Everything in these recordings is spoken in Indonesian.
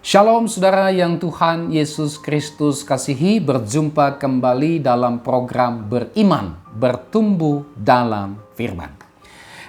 Shalom saudara yang Tuhan Yesus Kristus kasihi, berjumpa kembali dalam program Beriman, Bertumbuh dalam Firman.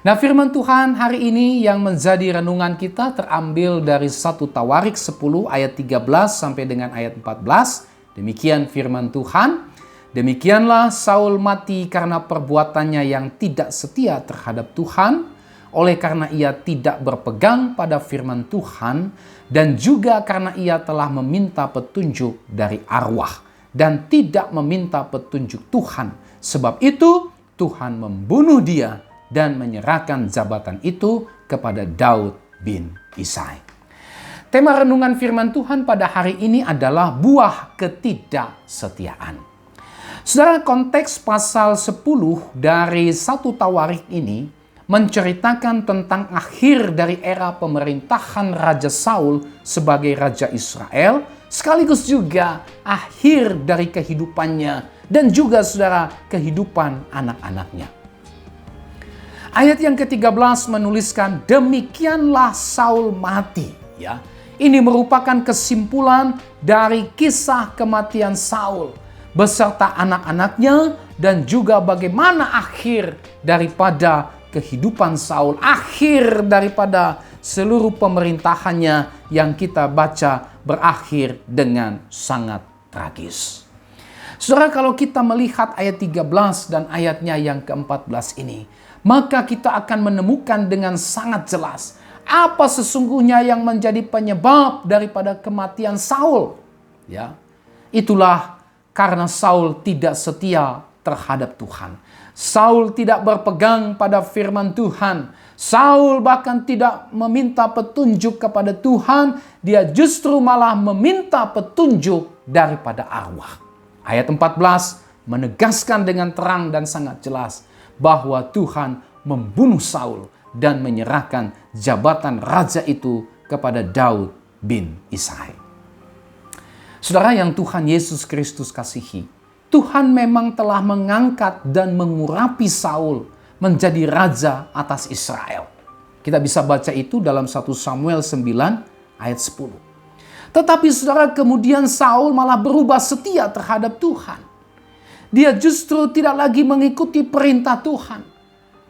Nah, firman Tuhan hari ini yang menjadi renungan kita terambil dari 1 Tawarik 10 ayat 13 sampai dengan ayat 14. Demikian firman Tuhan. Demikianlah Saul mati karena perbuatannya yang tidak setia terhadap Tuhan, oleh karena ia tidak berpegang pada firman Tuhan, dan juga karena ia telah meminta petunjuk dari arwah dan tidak meminta petunjuk Tuhan. Sebab itu Tuhan membunuh dia dan menyerahkan jabatan itu kepada Daud bin Isai. Tema renungan firman Tuhan pada hari ini adalah buah ketidaksetiaan. Saudara, konteks pasal 10 dari 1 Tawarik ini menceritakan tentang akhir dari era pemerintahan Raja Saul sebagai Raja Israel, sekaligus juga akhir dari kehidupannya dan juga saudara kehidupan anak-anaknya. Ayat yang ke-13 menuliskan, demikianlah Saul mati. Ya, ini merupakan kesimpulan dari kisah kematian Saul beserta anak-anaknya dan juga bagaimana akhir daripada kehidupan Saul, akhir daripada seluruh pemerintahannya yang kita baca berakhir dengan sangat tragis. Saudara, kalau kita melihat ayat 13 dan ayatnya yang ke-14 ini, maka kita akan menemukan dengan sangat jelas apa sesungguhnya yang menjadi penyebab daripada kematian Saul. Ya, itulah karena Saul tidak setia terhadap Tuhan. Saul tidak berpegang pada firman Tuhan. Saul bahkan tidak meminta petunjuk kepada Tuhan. Dia justru malah meminta petunjuk daripada arwah. Ayat 14 menegaskan dengan terang dan sangat jelas bahwa Tuhan membunuh Saul dan menyerahkan jabatan raja itu kepada Daud bin Isai. Saudara yang Tuhan Yesus Kristus kasihi, Tuhan memang telah mengangkat dan mengurapi Saul menjadi raja atas Israel. Kita bisa baca itu dalam 1 Samuel 9 ayat 10. Tetapi saudara, kemudian Saul malah berubah setia terhadap Tuhan. Dia justru tidak lagi mengikuti perintah Tuhan.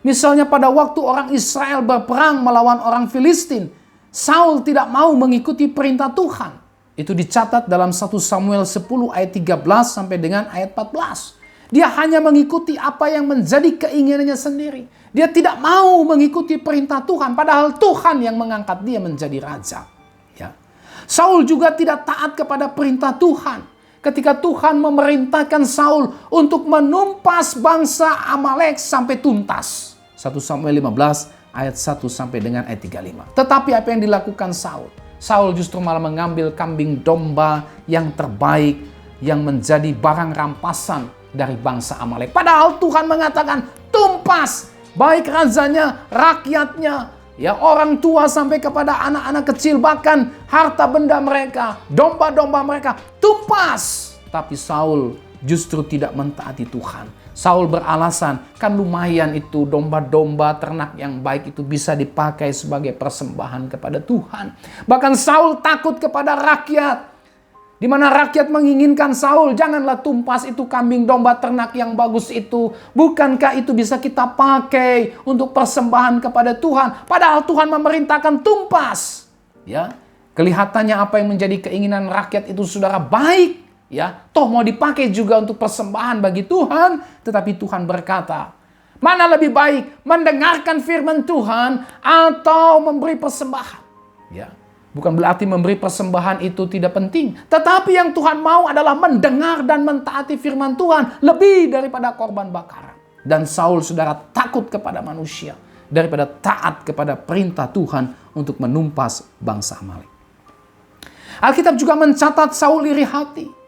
Misalnya pada waktu orang Israel berperang melawan orang Filistin, Saul tidak mau mengikuti perintah Tuhan. Itu dicatat dalam 1 Samuel 10 ayat 13 sampai dengan ayat 14. Dia hanya mengikuti apa yang menjadi keinginannya sendiri. Dia tidak mau mengikuti perintah Tuhan, padahal Tuhan yang mengangkat dia menjadi raja. Ya. Saul juga tidak taat kepada perintah Tuhan. Ketika Tuhan memerintahkan Saul untuk menumpas bangsa Amalek sampai tuntas. 1 Samuel 15 ayat 1 sampai dengan ayat 35. Tetapi apa yang dilakukan Saul? Saul justru malah mengambil kambing domba yang terbaik yang menjadi barang rampasan dari bangsa Amalek. Padahal Tuhan mengatakan tumpas baik rajanya, rakyatnya, ya orang tua sampai kepada anak-anak kecil, bahkan harta benda mereka, domba-domba mereka, tumpas. Tapi Saul justru tidak mentaati Tuhan. Saul beralasan, kan lumayan itu domba-domba ternak yang baik itu bisa dipakai sebagai persembahan kepada Tuhan. Bahkan Saul takut kepada rakyat. Di mana rakyat menginginkan Saul, janganlah tumpas itu kambing domba ternak yang bagus itu. Bukankah itu bisa kita pakai untuk persembahan kepada Tuhan? Padahal Tuhan memerintahkan tumpas. Ya, kelihatannya apa yang menjadi keinginan rakyat itu saudara baik. Ya, toh mau dipakai juga untuk persembahan bagi Tuhan, tetapi Tuhan berkata, mana lebih baik mendengarkan firman Tuhan atau memberi persembahan? Ya, bukan berarti memberi persembahan itu tidak penting, tetapi yang Tuhan mau adalah mendengar dan mentaati firman Tuhan lebih daripada korban bakaran. Dan Saul saudara takut kepada manusia daripada taat kepada perintah Tuhan untuk menumpas bangsa Amalek. Alkitab juga mencatat Saul iri hati.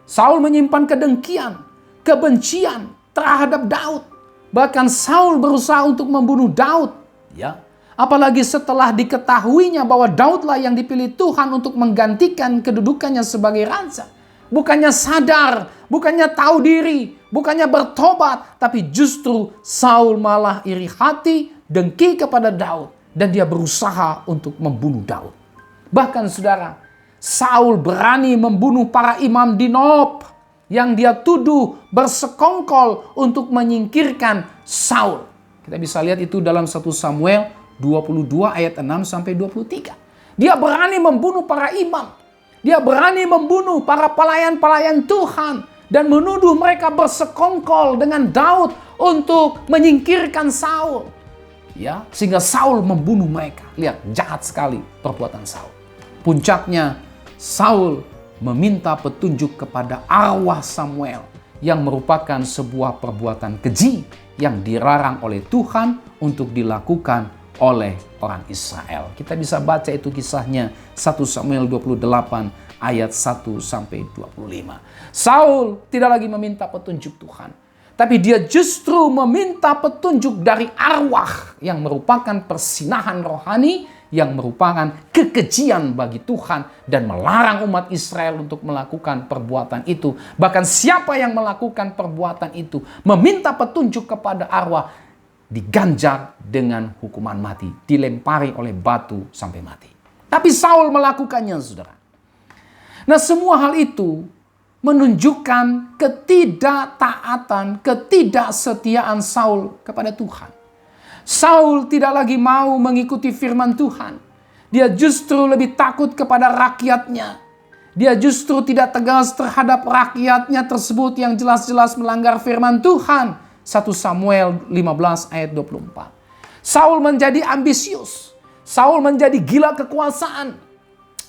Saul menyimpan kedengkian, kebencian terhadap Daud. Bahkan Saul berusaha untuk membunuh Daud. Ya, apalagi setelah diketahuinya bahwa Daudlah yang dipilih Tuhan untuk menggantikan kedudukannya sebagai raja. Bukannya sadar, bukannya tahu diri, bukannya bertobat, tapi justru Saul malah iri hati, dengki kepada Daud, dan dia berusaha untuk membunuh Daud. Bahkan saudara, Saul berani membunuh para imam di Nob yang dia tuduh bersekongkol untuk menyingkirkan Saul. Kita bisa lihat itu dalam 1 Samuel 22 ayat 6 sampai 23. Dia berani membunuh para imam. Dia berani membunuh para pelayan-pelayan Tuhan dan menuduh mereka bersekongkol dengan Daud untuk menyingkirkan Saul. Ya, sehingga Saul membunuh mereka. Lihat, jahat sekali perbuatan Saul. Puncaknya, Saul meminta petunjuk kepada arwah Samuel yang merupakan sebuah perbuatan keji yang dilarang oleh Tuhan untuk dilakukan oleh orang Israel. Kita bisa baca itu kisahnya 1 Samuel 28 ayat 1 sampai 25. Saul tidak lagi meminta petunjuk Tuhan, tapi dia justru meminta petunjuk dari arwah yang merupakan persinahan rohani, yang merupakan kekejian bagi Tuhan dan melarang umat Israel untuk melakukan perbuatan itu. Bahkan siapa yang melakukan perbuatan itu, meminta petunjuk kepada arwah, diganjar dengan hukuman mati, dilempari oleh batu sampai mati. Tapi Saul melakukannya, saudara. Nah, semua hal itu menunjukkan ketidaktaatan, ketidaksetiaan Saul kepada Tuhan. Saul tidak lagi mau mengikuti firman Tuhan. Dia justru lebih takut kepada rakyatnya. Dia justru tidak tegas terhadap rakyatnya tersebut yang jelas-jelas melanggar firman Tuhan. 1 Samuel 15 ayat 24. Saul menjadi ambisius. Saul menjadi gila kekuasaan,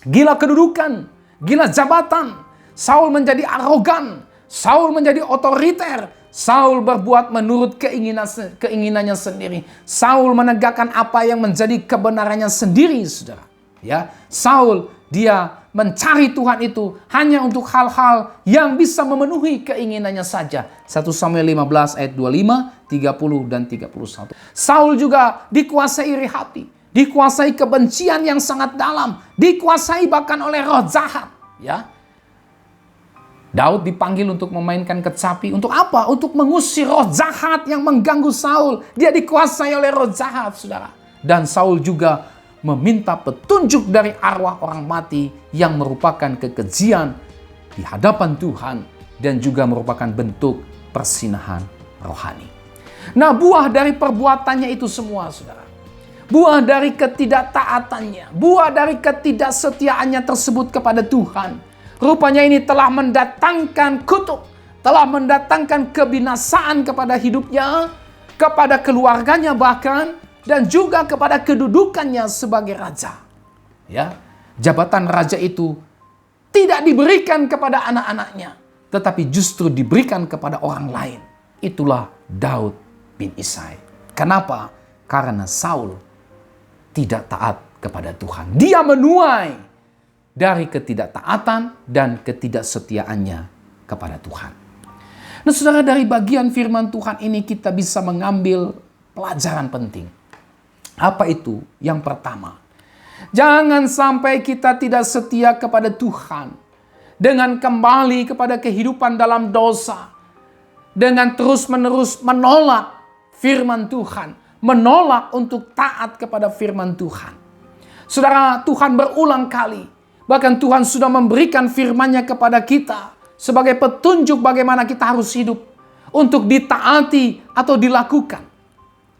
gila kedudukan, gila jabatan. Saul menjadi arogan. Saul menjadi otoriter. Saul berbuat menurut keinginannya sendiri. Saul menegakkan apa yang menjadi kebenarannya sendiri, saudara. Ya, Saul dia mencari Tuhan itu hanya untuk hal-hal yang bisa memenuhi keinginannya saja. 1 Samuel 15 ayat 25, 30 dan 31. Saul juga dikuasai iri hati, dikuasai kebencian yang sangat dalam, dikuasai bahkan oleh roh jahat, ya. Daud dipanggil untuk memainkan kecapi. Untuk apa? Untuk mengusir roh jahat yang mengganggu Saul. Dia dikuasai oleh roh jahat, saudara. Dan Saul juga meminta petunjuk dari arwah orang mati yang merupakan kekejian di hadapan Tuhan dan juga merupakan bentuk persinahan rohani. Nah, buah dari perbuatannya itu semua, saudara. Buah dari ketidaktaatannya, buah dari ketidaksetiaannya tersebut kepada Tuhan. Rupanya ini telah mendatangkan kutuk, telah mendatangkan kebinasaan kepada hidupnya, kepada keluarganya bahkan, dan juga kepada kedudukannya sebagai raja. Ya, jabatan raja itu tidak diberikan kepada anak-anaknya, tetapi justru diberikan kepada orang lain. Itulah Daud bin Isai. Kenapa? Karena Saul tidak taat kepada Tuhan. Dia menuai dari ketidaktaatan dan ketidaksetiaannya kepada Tuhan. Nah, saudara, dari bagian firman Tuhan ini kita bisa mengambil pelajaran penting. Apa itu? Yang pertama, jangan sampai kita tidak setia kepada Tuhan dengan kembali kepada kehidupan dalam dosa, dengan terus-menerus menolak firman Tuhan, menolak untuk taat kepada firman Tuhan. Saudara, Tuhan berulang kali, bahkan Tuhan sudah memberikan firman-Nya kepada kita sebagai petunjuk bagaimana kita harus hidup untuk ditaati atau dilakukan.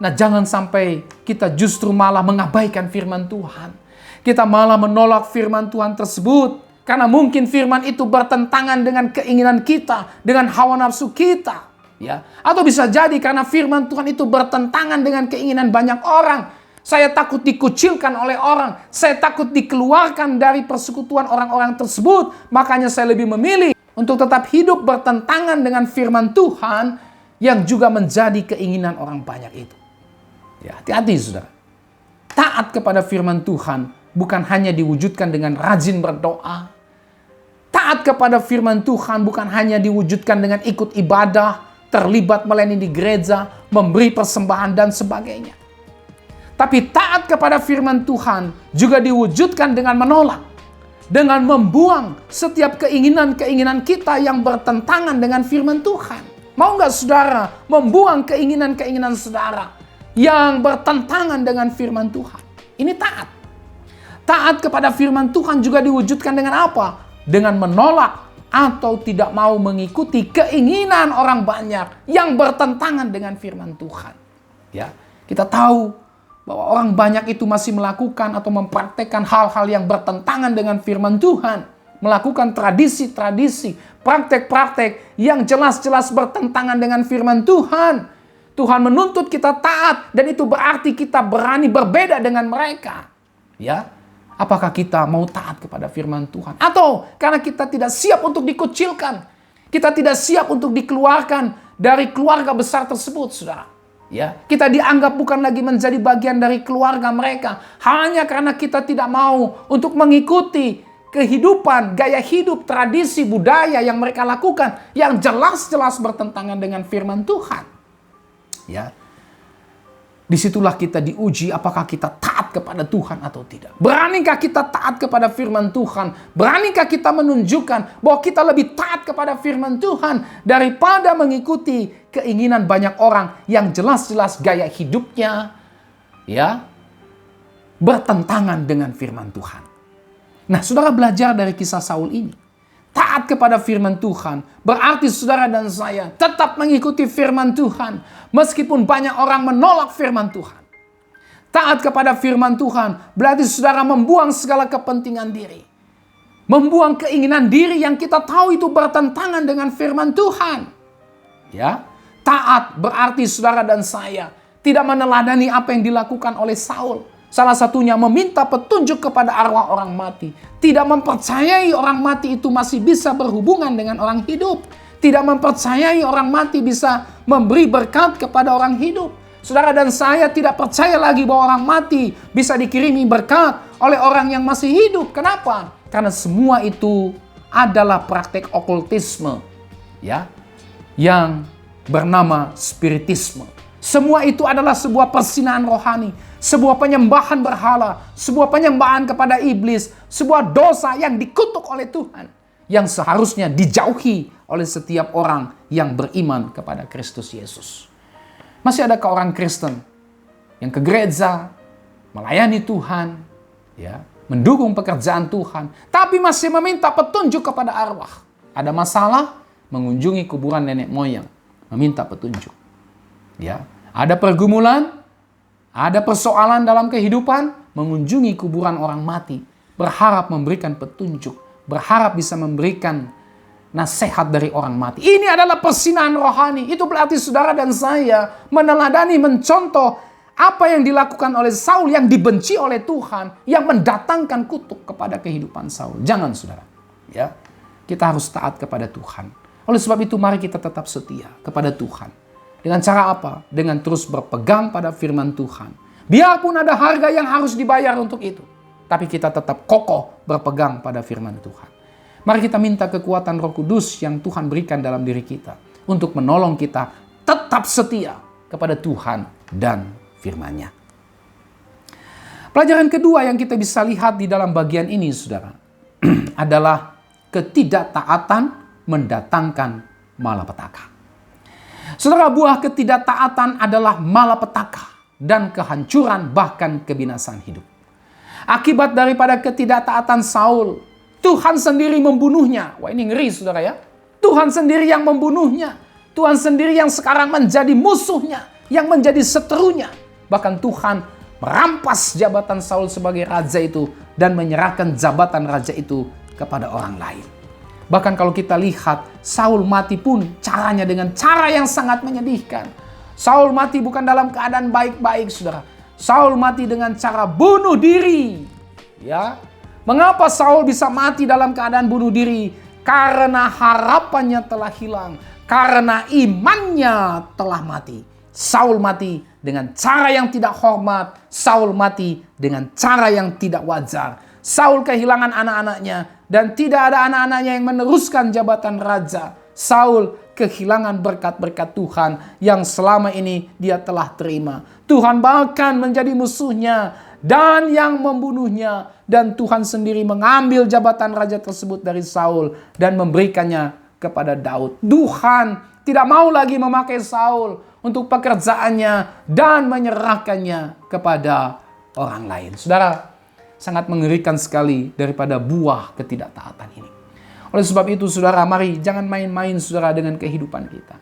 Nah, jangan sampai kita justru malah mengabaikan firman Tuhan. Kita malah menolak firman Tuhan tersebut karena mungkin firman itu bertentangan dengan keinginan kita, dengan hawa nafsu kita, ya. Atau bisa jadi karena firman Tuhan itu bertentangan dengan keinginan banyak orang. Saya takut dikucilkan oleh orang. Saya takut dikeluarkan dari persekutuan orang-orang tersebut. Makanya saya lebih memilih untuk tetap hidup bertentangan dengan firman Tuhan yang juga menjadi keinginan orang banyak itu. Ya, hati-hati, saudara. Taat kepada firman Tuhan bukan hanya diwujudkan dengan rajin berdoa. Taat kepada firman Tuhan bukan hanya diwujudkan dengan ikut ibadah, terlibat melayani di gereja, memberi persembahan dan sebagainya. Tapi taat kepada firman Tuhan juga diwujudkan dengan menolak, dengan membuang setiap keinginan-keinginan kita yang bertentangan dengan firman Tuhan. Mau nggak saudara membuang keinginan-keinginan saudara yang bertentangan dengan firman Tuhan? Ini taat. Taat kepada firman Tuhan juga diwujudkan dengan apa? Dengan menolak atau tidak mau mengikuti keinginan orang banyak yang bertentangan dengan firman Tuhan. Ya, kita tahu bahwa orang banyak itu masih melakukan atau mempraktekkan hal-hal yang bertentangan dengan firman Tuhan. Melakukan tradisi-tradisi, praktek-praktek yang jelas-jelas bertentangan dengan firman Tuhan. Tuhan menuntut kita taat dan itu berarti kita berani berbeda dengan mereka. Ya, apakah kita mau taat kepada firman Tuhan? Atau karena kita tidak siap untuk dikucilkan, kita tidak siap untuk dikeluarkan dari keluarga besar tersebut, saudara. Ya, kita dianggap bukan lagi menjadi bagian dari keluarga mereka hanya karena kita tidak mau untuk mengikuti kehidupan, gaya hidup, tradisi, budaya yang mereka lakukan yang jelas-jelas bertentangan dengan firman Tuhan. Ya. Disitulah kita diuji apakah kita taat kepada Tuhan atau tidak. Beranikah kita taat kepada firman Tuhan? Beranikah kita menunjukkan bahwa kita lebih taat kepada firman Tuhan daripada mengikuti keinginan banyak orang yang jelas-jelas gaya hidupnya ya bertentangan dengan firman Tuhan. Nah, saudara belajar dari kisah Saul ini. Taat kepada firman Tuhan berarti saudara dan saya tetap mengikuti firman Tuhan meskipun banyak orang menolak firman Tuhan. Taat kepada firman Tuhan berarti saudara membuang segala kepentingan diri. Membuang keinginan diri yang kita tahu itu bertentangan dengan firman Tuhan. Ya, taat berarti saudara dan saya tidak meneladani apa yang dilakukan oleh Saul. Salah satunya meminta petunjuk kepada arwah orang mati. Tidak mempercayai orang mati itu masih bisa berhubungan dengan orang hidup. Tidak mempercayai orang mati bisa memberi berkat kepada orang hidup. Saudara dan saya tidak percaya lagi bahwa orang mati bisa dikirimi berkat oleh orang yang masih hidup. Kenapa? Karena semua itu adalah praktek okultisme, ya, yang bernama spiritisme. Semua itu adalah sebuah persinahan rohani, sebuah penyembahan berhala, sebuah penyembahan kepada iblis, sebuah dosa yang dikutuk oleh Tuhan, yang seharusnya dijauhi oleh setiap orang yang beriman kepada Kristus Yesus. Masih adakah orang Kristen yang ke gereja, melayani Tuhan, ya, mendukung pekerjaan Tuhan, tapi masih meminta petunjuk kepada arwah? Ada masalah, mengunjungi kuburan nenek moyang, meminta petunjuk. Ya, ada pergumulan, ada persoalan dalam kehidupan, mengunjungi kuburan orang mati, berharap memberikan petunjuk, berharap bisa memberikan nasihat dari orang mati. Ini adalah persinahan rohani. Itu berarti saudara dan saya meneladani, mencontoh apa yang dilakukan oleh Saul yang dibenci oleh Tuhan, yang mendatangkan kutuk kepada kehidupan Saul. Jangan saudara, ya, kita harus taat kepada Tuhan. Oleh sebab itu mari kita tetap setia kepada Tuhan. Dengan cara apa? Dengan terus berpegang pada firman Tuhan. Biarpun ada harga yang harus dibayar untuk itu, tapi kita tetap kokoh berpegang pada firman Tuhan. Mari kita minta kekuatan Roh Kudus yang Tuhan berikan dalam diri kita untuk menolong kita tetap setia kepada Tuhan dan firman-Nya. Pelajaran kedua yang kita bisa lihat di dalam bagian ini, saudara, adalah ketidaktaatan mendatangkan malapetaka. Saudara, buah ketidaktaatan adalah malapetaka dan kehancuran bahkan kebinasaan hidup. Akibat daripada ketidaktaatan Saul, Tuhan sendiri membunuhnya. Wah, ini ngeri saudara ya. Tuhan sendiri yang membunuhnya. Tuhan sendiri yang sekarang menjadi musuhnya, yang menjadi seterunya. Bahkan Tuhan merampas jabatan Saul sebagai raja itu dan menyerahkan jabatan raja itu kepada orang lain. Bahkan kalau kita lihat, Saul mati pun caranya dengan cara yang sangat menyedihkan. Saul mati bukan dalam keadaan baik-baik, saudara. Saul mati dengan cara bunuh diri. Ya, mengapa Saul bisa mati dalam keadaan bunuh diri? Karena harapannya telah hilang. Karena imannya telah mati. Saul mati dengan cara yang tidak hormat. Saul mati dengan cara yang tidak wajar. Saul kehilangan anak-anaknya dan tidak ada anak-anaknya yang meneruskan jabatan raja. Saul kehilangan berkat-berkat Tuhan yang selama ini dia telah terima. Tuhan bahkan menjadi musuhnya dan yang membunuhnya. Dan Tuhan sendiri mengambil jabatan raja tersebut dari Saul dan memberikannya kepada Daud. Tuhan tidak mau lagi memakai Saul untuk pekerjaannya dan menyerahkannya kepada orang lain. Saudara, sangat mengerikan sekali daripada buah ketidaktaatan ini. Oleh sebab itu saudara, mari jangan main-main saudara dengan kehidupan kita.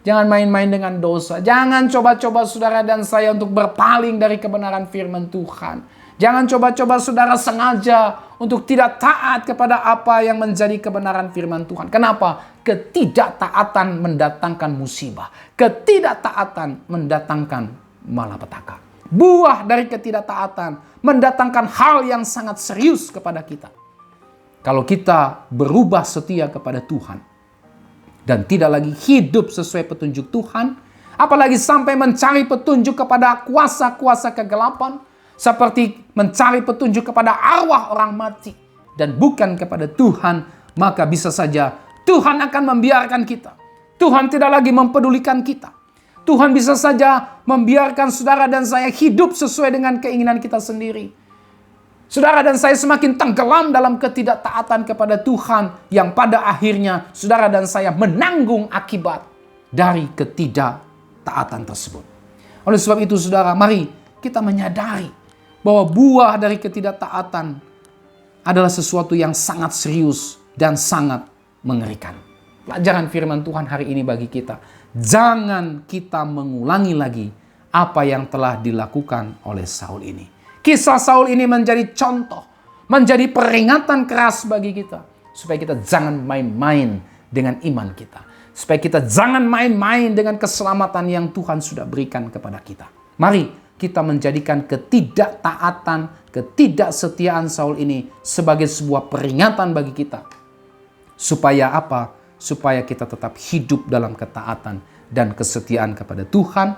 Jangan main-main dengan dosa. Jangan coba-coba saudara dan saya untuk berpaling dari kebenaran firman Tuhan. Jangan coba-coba saudara sengaja untuk tidak taat kepada apa yang menjadi kebenaran firman Tuhan. Kenapa? Ketidaktaatan mendatangkan musibah. Ketidaktaatan mendatangkan malapetaka. Buah dari ketidaktaatan mendatangkan hal yang sangat serius kepada kita. Kalau kita berubah setia kepada Tuhan dan tidak lagi hidup sesuai petunjuk Tuhan, apalagi sampai mencari petunjuk kepada kuasa-kuasa kegelapan, seperti mencari petunjuk kepada arwah orang mati dan bukan kepada Tuhan, maka bisa saja Tuhan akan membiarkan kita. Tuhan tidak lagi mempedulikan kita. Tuhan bisa saja membiarkan saudara dan saya hidup sesuai dengan keinginan kita sendiri. Saudara dan saya semakin tenggelam dalam ketidaktaatan kepada Tuhan yang pada akhirnya saudara dan saya menanggung akibat dari ketidaktaatan tersebut. Oleh sebab itu saudara, mari kita menyadari bahwa buah dari ketidaktaatan adalah sesuatu yang sangat serius dan sangat mengerikan. Pelajaran firman Tuhan hari ini bagi kita, jangan kita mengulangi lagi apa yang telah dilakukan oleh Saul ini. Kisah Saul ini menjadi contoh, menjadi peringatan keras bagi kita, supaya kita jangan main-main dengan iman kita, supaya kita jangan main-main dengan keselamatan yang Tuhan sudah berikan kepada kita. Mari kita menjadikan ketidaktaatan, ketidaksetiaan Saul ini sebagai sebuah peringatan bagi kita. Supaya apa? Supaya kita tetap hidup dalam ketaatan dan kesetiaan kepada Tuhan,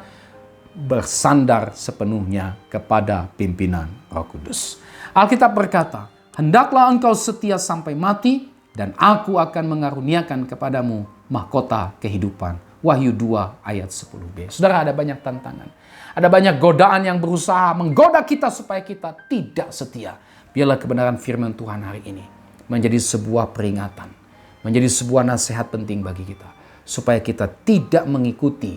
bersandar sepenuhnya kepada pimpinan Roh Kudus. Alkitab berkata, "Hendaklah engkau setia sampai mati, dan aku akan mengaruniakan kepadamu mahkota kehidupan." Wahyu 2 ayat 10b. Saudara, ada banyak tantangan. Ada banyak godaan yang berusaha menggoda kita supaya kita tidak setia. Biarlah kebenaran firman Tuhan hari ini menjadi sebuah peringatan, menjadi sebuah nasihat penting bagi kita, supaya kita tidak mengikuti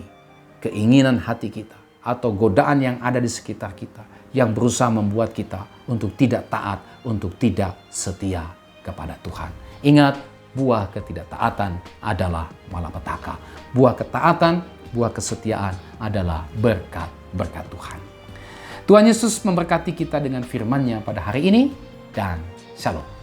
keinginan hati kita atau godaan yang ada di sekitar kita yang berusaha membuat kita untuk tidak taat, untuk tidak setia kepada Tuhan. Ingat, buah ketidaktaatan adalah malapetaka. Buah ketaatan, buah kesetiaan adalah berkat Tuhan. Tuhan Yesus memberkati kita dengan firman-Nya pada hari ini, dan shalom.